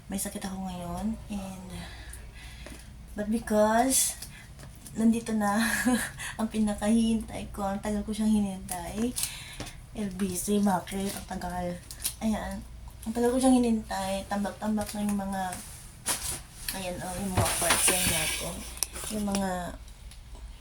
may sakit ako ngayon. And, but because, nandito na ang pinakahihintay ko. Ang tagal ko siyang hinintay. LBC, bakit? Ang tagal. Ayan. Ang tagal ko siyang hinintay. Tambak-tambak na yung mga, ayan, yung mga parts yan natin. Yung mga,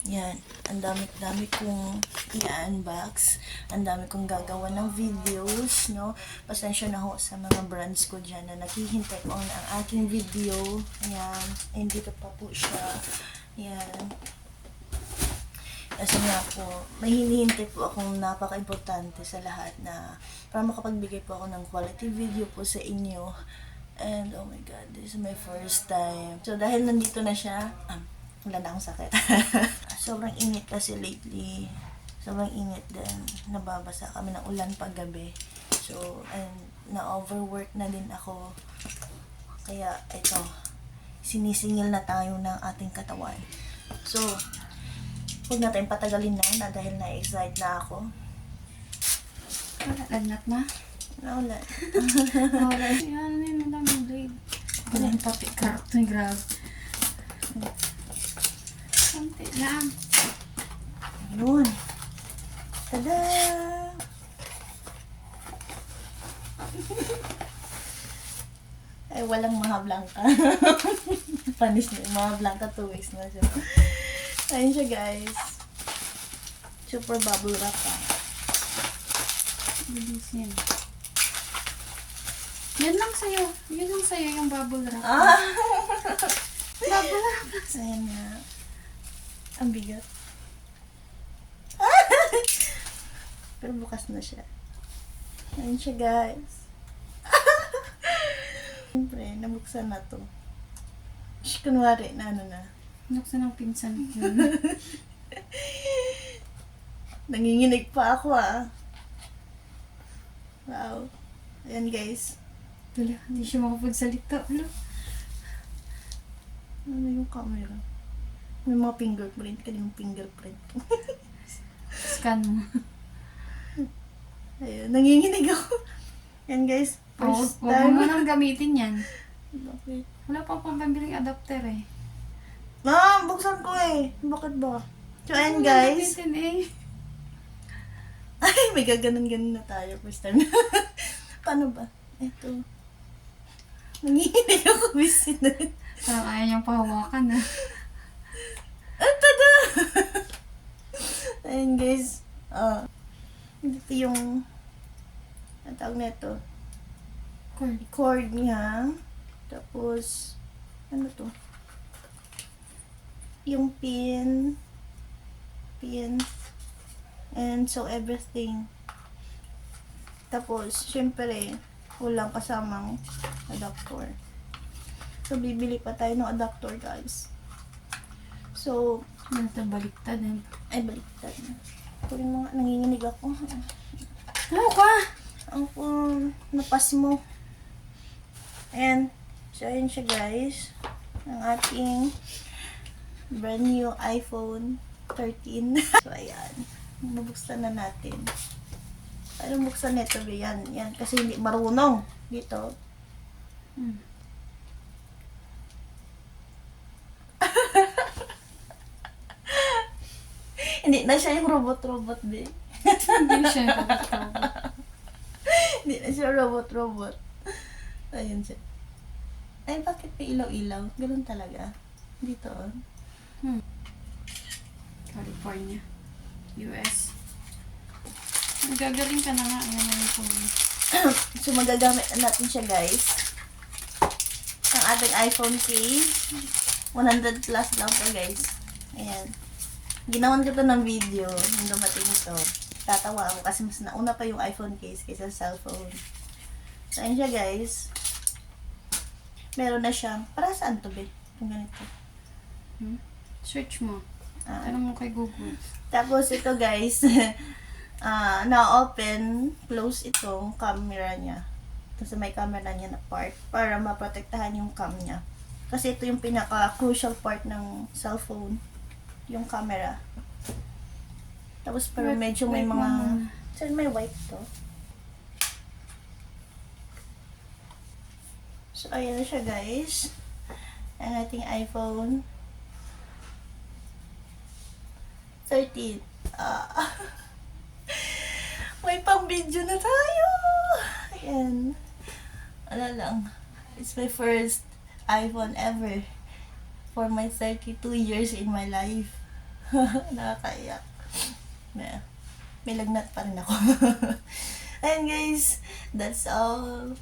yan, ang dami kong i-unbox, ang dami kong gagawa ng videos, no? Pasensya na ho sa mga brands ko dyan na naghihintay ko ang aking video. Ayan, hindi ko pa po siya. Ayan. Kasi nga po, may hinihintay po akong napaka-importante sa lahat na para makapagbigay po ako ng quality video po sa inyo. And oh my God, this is my first time. So dahil nandito na siya, wala na akong sakit. Sobrang init kasi lately. Sobrang init din. Nababasa kami ng ulan paggabi. So, and na-overwork na din ako. Kaya, ito, sinisingil na tayo ng ating katawan. So, huwag natin patagalin na dahil na-excite na ako. Wala, lagnat na. Wala. Wala. Yan, may madaming blade. Wala yung papi. Ito yung grab. Konti lang. Yun. Tada! Ay, walang mga blanca. Panis na yung mga blanca 2 weeks na siya. Ayun siya, guys. Super bubble wrap pa. Bilis yan. Yan lang sa'yo. Yan lang sa'yo yung bubble wrap. Ah! Bubble wrap. Ayan nga. Ang bigat. Pero bukas na siya. Ayun siya, guys. Siyempre, nabuksan na to. Shh, kunwari na ano na. Nuksan ng pinsan ko. Nanginginig pa ako Wow. Ayan, guys. Wala, hindi siya makapagsalita. Wala. Ano yung camera? May mga fingerprint. Kanina yung fingerprint. Scan mo. Ayun, nanginginig ako. Yan, guys. First Huwag mo time. nang gamitin yan. Bakit? Wala pa pang pambiling adapter eh. Buksan ko eh. Bakit ba? So, ayan, Huwag mo guys. gamitin eh. Ay, may gaganon-ganon na tayo. First time. Paano ba? Ito. Nanginginig ako, bisin na. Parang ayaw niyang pahawakan ah. Tada! Ayan, guys. Dito yung ang tawag na ito. Cord. Cord niya. Tapos, ano to? Yung pin. And so, everything. Tapos, syempre, walang kasamang adapter. So, bibili pa tayo ng adapter, guys. So, Ano ito, baliktad eh. ay, baliktad. Kunin mo nga, nanginginig ako. Ano ka? Ako, napas mo. Ayan. So, ayan siya, guys. Ang ating brand new iPhone 13. So, ayan. Mabuksan na natin. Anong buksan nito? Yan. Yan. Kasi hindi marunong. Dito. Hindi na siya yung robot-robot, be. Hindi siya nakakatawa. Hindi na siya robot-robot. Ayun siya. Ay, bakit may ilaw-ilaw? Ganun talaga. Dito, California. US. Nagagaling ka na nga. Ayan na yung phone. So, magagamit na natin siya, guys. Ang ating iPhone case. 100 plus lang po, guys. Ayan. Ginawan ko to ng video nung dumating ito. Tatawa ako kasi mas nauna pa yung iPhone case kaysa cellphone. So, ayan siya, guys. Meron na siya. Para saan to, be? Yung ganito. Search mo. Ah. Tanong mo kay Google. Tapos ito, guys, na-open, close itong camera niya. Kasi may camera niya na part para maprotektahan yung cam niya. Kasi ito yung pinaka-crucial part ng cellphone, yung camera. Tapos pero medyo may mga... Saan may white to? So, ayan na siya guys. Ang ating iPhone 13. May pang video na tayo! Ayan. Wala lang. It's my first iPhone ever. For my 32 years in my life. Nakakaiyak. May lagnat pa rin ako. Ayan guys. That's all.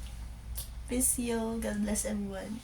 Peace you. God bless everyone.